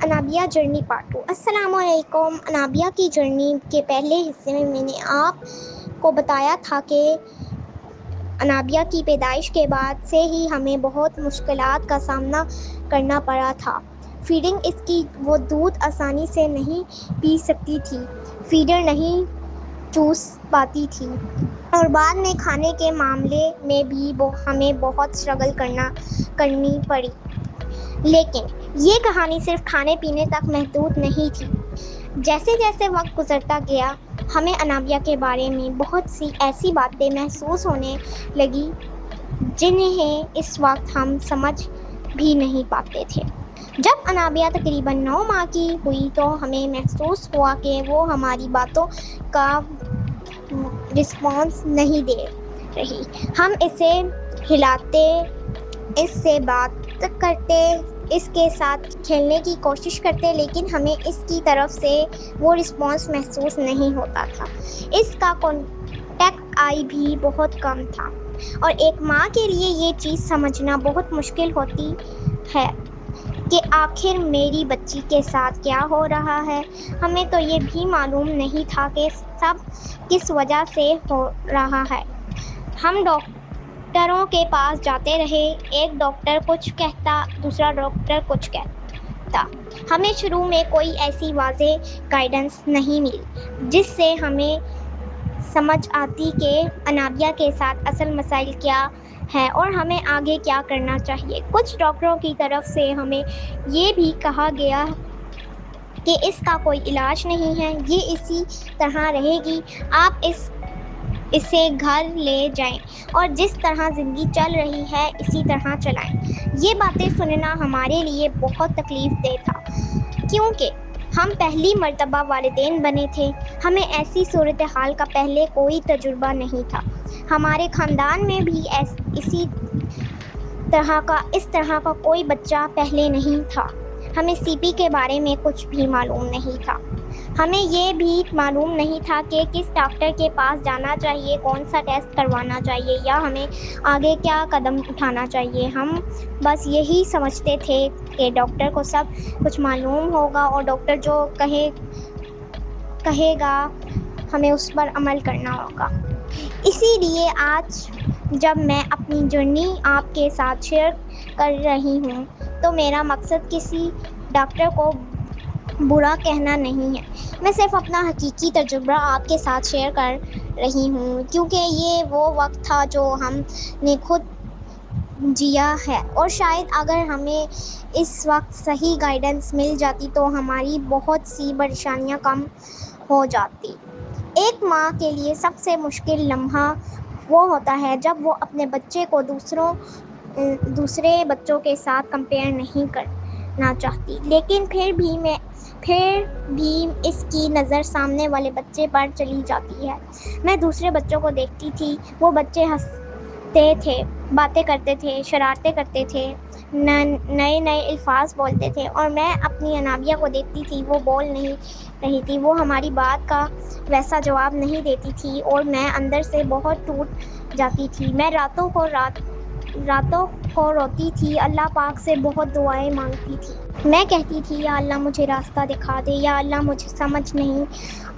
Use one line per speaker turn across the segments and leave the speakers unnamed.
Anabia journey part 2۔ السلام علیکم۔ انابیہ کی جرنی کے پہلے حصے میں میں نے آپ کو بتایا تھا کہ انابیہ کی پیدائش کے بعد سے ہی ہمیں بہت مشکلات کا سامنا کرنا پڑا تھا۔ فیڈنگ اس کی، وہ دودھ آسانی سے نہیں پی سکتی تھی، فیڈر نہیں چوس پاتی تھی، اور بعد میں کھانے کے معاملے میں بھی ہمیں بہت اسٹرگل کرنی پڑی۔ لیکن یہ کہانی صرف کھانے پینے تک محدود نہیں تھی۔ جیسے جیسے وقت گزرتا گیا، ہمیں انابیہ کے بارے میں بہت سی ایسی باتیں محسوس ہونے لگی جنہیں اس وقت ہم سمجھ بھی نہیں پاتے تھے۔ جب انابیہ تقریباً 9 ماہ کی ہوئی تو ہمیں محسوس ہوا کہ وہ ہماری باتوں کا رسپانس نہیں دے رہی۔ ہم اسے ہلاتے، اس سے بات کرتے، اس کے ساتھ کھیلنے کی کوشش کرتے، لیکن ہمیں اس کی طرف سے وہ رسپانس محسوس نہیں ہوتا تھا۔ اس کا کانٹیکٹ آئی بھی بہت کم تھا، اور ایک ماں کے لیے یہ چیز سمجھنا بہت مشکل ہوتی ہے کہ آخر میری بچی کے ساتھ کیا ہو رہا ہے۔ ہمیں تو یہ بھی معلوم نہیں تھا کہ سب کس وجہ سے ہو رہا ہے۔ ہم ڈاکٹروں کے پاس جاتے رہے، ایک ڈاکٹر کچھ کہتا، دوسرا ڈاکٹر کچھ کہتا۔ ہمیں شروع میں کوئی ایسی واضح گائیڈنس نہیں ملی جس سے ہمیں سمجھ آتی کہ انابیہ کے ساتھ اصل مسائل کیا ہے اور ہمیں آگے کیا کرنا چاہیے۔ کچھ ڈاکٹروں کی طرف سے ہمیں یہ بھی کہا گیا کہ اس کا کوئی علاج نہیں ہے، یہ اسی طرح رہے گی، آپ اسے گھر لے جائیں اور جس طرح زندگی چل رہی ہے اسی طرح چلائیں۔ یہ باتیں سننا ہمارے لیے بہت تکلیف دہ تھا، کیونکہ ہم پہلی مرتبہ والدین بنے تھے۔ ہمیں ایسی صورتحال کا پہلے کوئی تجربہ نہیں تھا۔ ہمارے خاندان میں بھی اس طرح کا کوئی بچہ پہلے نہیں تھا۔ ہمیں سی پی کے بارے میں کچھ بھی معلوم نہیں تھا۔ ہمیں یہ بھی معلوم نہیں تھا کہ کس ڈاکٹر کے پاس جانا چاہیے، کون سا ٹیسٹ کروانا چاہیے، یا ہمیں آگے کیا قدم اٹھانا چاہیے۔ ہم بس یہی سمجھتے تھے کہ ڈاکٹر کو سب کچھ معلوم ہوگا اور ڈاکٹر جو کہے گا ہمیں اس پر عمل کرنا ہوگا۔ اسی لیے آج جب میں اپنی جرنی آپ کے ساتھ شیئر کر رہی ہوں تو میرا مقصد کسی ڈاکٹر کو برا کہنا نہیں ہے، میں صرف اپنا حقیقی تجربہ آپ کے ساتھ شیئر کر رہی ہوں، کیونکہ یہ وہ وقت تھا جو ہم نے خود جیا ہے، اور شاید اگر ہمیں اس وقت صحیح گائیڈنس مل جاتی تو ہماری بہت سی پریشانیاں کم ہو جاتی۔ ایک ماں کے لیے سب سے مشکل لمحہ وہ ہوتا ہے جب وہ اپنے بچے کو دوسرے بچوں کے ساتھ کمپیئر نہیں کرنا چاہتی، لیکن پھر بھی اس کی نظر سامنے والے بچے پر چلی جاتی ہے۔ میں دوسرے بچوں کو دیکھتی تھی، وہ بچے ہنستے تھے، باتیں کرتے تھے، شرارتیں کرتے تھے، نئے نئے الفاظ بولتے تھے، اور میں اپنی انابیہ کو دیکھتی تھی، وہ بول نہیں رہی تھی، وہ ہماری بات کا ویسا جواب نہیں دیتی تھی، اور میں اندر سے بہت ٹوٹ جاتی تھی۔ میں راتوں کو روتی تھی، اللہ پاک سے بہت دعائیں مانگتی تھی۔ میں کہتی تھی، یا اللہ مجھے راستہ دکھا دے، یا اللہ مجھے سمجھ نہیں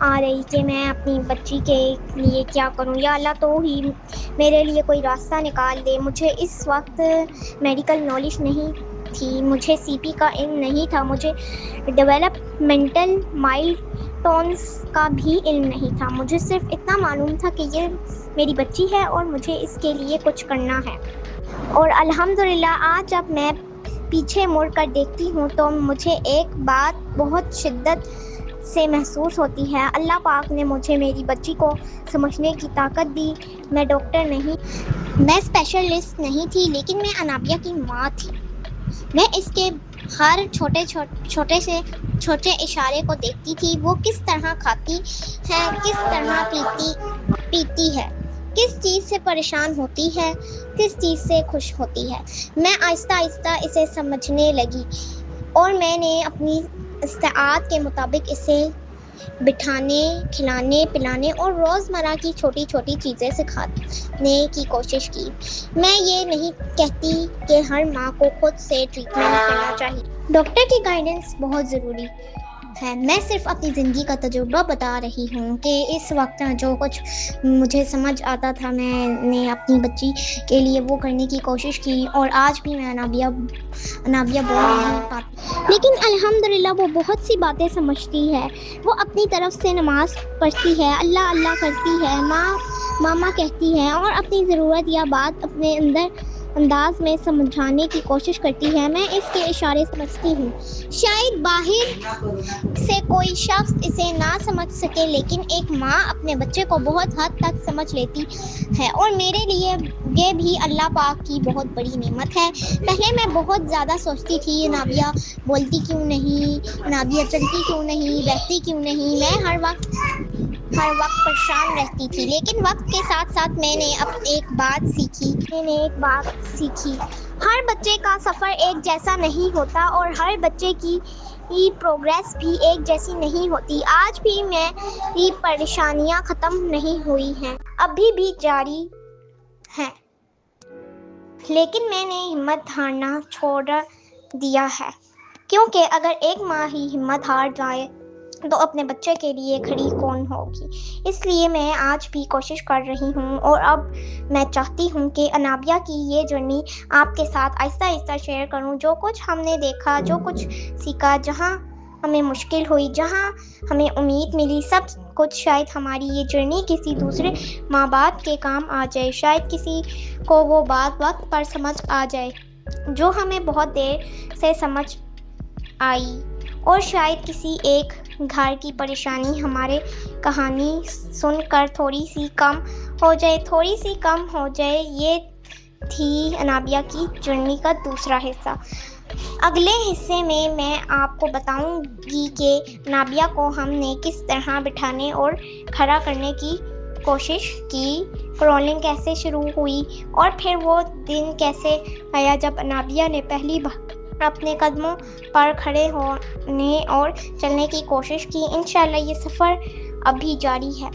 آ رہی کہ میں اپنی بچی کے لیے کیا کروں، یا اللہ تو ہی میرے لیے کوئی راستہ نکال دے۔ مجھے اس وقت میڈیکل نالج نہیں تھی، مجھے سی پی کا علم نہیں تھا، مجھے ڈیولپمنٹل مائلسٹونز کا بھی علم نہیں تھا۔ مجھے صرف اتنا معلوم تھا کہ یہ میری بچی ہے اور مجھے اس کے لیے کچھ کرنا ہے۔ اور الحمدللہ آج جب میں پیچھے مڑ کر دیکھتی ہوں تو مجھے ایک بات بہت شدت سے محسوس ہوتی ہے، اللہ پاک نے مجھے میری بچی کو سمجھنے کی طاقت دی۔ میں ڈاکٹر نہیں، میں اسپیشلسٹ نہیں تھی، لیکن میں انابیہ کی ماں تھی۔ میں اس کے ہر چھوٹے اشارے کو دیکھتی تھی، وہ کس طرح کھاتی ہے، کس طرح پیتی ہے، کس چیز سے پریشان ہوتی ہے، کس چیز سے خوش ہوتی ہے۔ میں آہستہ آہستہ اسے سمجھنے لگی، اور میں نے اپنی استطاعت کے مطابق اسے بٹھانے، کھلانے پلانے اور روزمرہ کی چھوٹی چھوٹی چیزیں سکھانے کی کوشش کی۔ میں یہ نہیں کہتی کہ ہر ماں کو خود سے ٹریٹمنٹ کرنا چاہیے، ڈاکٹر کی گائیڈنس بہت ضروری ہے۔ میں صرف اپنی زندگی کا تجربہ بتا رہی ہوں کہ اس وقت جو کچھ مجھے سمجھ آتا تھا میں نے اپنی بچی کے لیے وہ کرنے کی کوشش کی، اور آج بھی میں انابیہ بول نہیں پاتی، لیکن الحمدللہ وہ بہت سی باتیں سمجھتی ہے۔ وہ اپنی طرف سے نماز پڑھتی ہے، اللہ اللہ کرتی ہے، ماما کہتی ہے، اور اپنی ضرورت یا بات اپنے انداز میں سمجھانے کی کوشش کرتی ہے۔ میں اس کے اشارے سمجھتی ہوں۔ شاید باہر سے کوئی شخص اسے نہ سمجھ سکے، لیکن ایک ماں اپنے بچے کو بہت حد تک سمجھ لیتی ہے، اور میرے لیے یہ بھی اللہ پاک کی بہت بڑی نعمت ہے۔ پہلے میں بہت زیادہ سوچتی تھی انابیہ بولتی کیوں نہیں، انابیہ چلتی کیوں نہیں، بیٹھتی کیوں نہیں، میں ہر وقت پریشان رہتی تھی، لیکن وقت کے ساتھ ساتھ میں نے ایک بات سیکھی، ہر بچے کا سفر ایک جیسا نہیں ہوتا، اور ہر بچے کی پروگریس بھی ایک جیسی نہیں ہوتی۔ آج بھی میری پریشانیاں ختم نہیں ہوئی ہیں، ابھی بھی جاری ہیں، لیکن میں نے ہمت ہارنا چھوڑ دیا ہے، کیونکہ اگر ایک ماں ہی ہمت ہار جائے تو اپنے بچے کے لیے کھڑی کون ہوگی؟ اس لیے میں آج بھی کوشش کر رہی ہوں، اور اب میں چاہتی ہوں کہ انابیہ کی یہ جرنی آپ کے ساتھ آہستہ آہستہ شیئر کروں۔ جو کچھ ہم نے دیکھا، جو کچھ سیکھا، جہاں ہمیں مشکل ہوئی، جہاں ہمیں امید ملی، سب کچھ شاید ہماری یہ جرنی کسی دوسرے ماں باپ کے کام آ جائے، شاید کسی کو وہ بات وقت پر سمجھ آ جائے جو ہمیں بہت دیر سے سمجھ آئی، اور شاید کسی ایک گھر کی پریشانی ہمارے کہانی سن کر تھوڑی سی کم ہو جائے۔ یہ تھی انابیہ کی جرنی کا دوسرا حصہ۔ اگلے حصے میں آپ کو بتاؤں گی کہ انابیہ کو ہم نے کس طرح بٹھانے اور کھڑا کرنے کی کوشش کی، کرولنگ کیسے شروع ہوئی، اور پھر وہ دن کیسے آیا جب انابیہ نے پہلی بار اپنے قدموں پر کھڑے ہونے اور چلنے کی کوشش کی۔ انشاءاللہ یہ سفر ابھی جاری ہے۔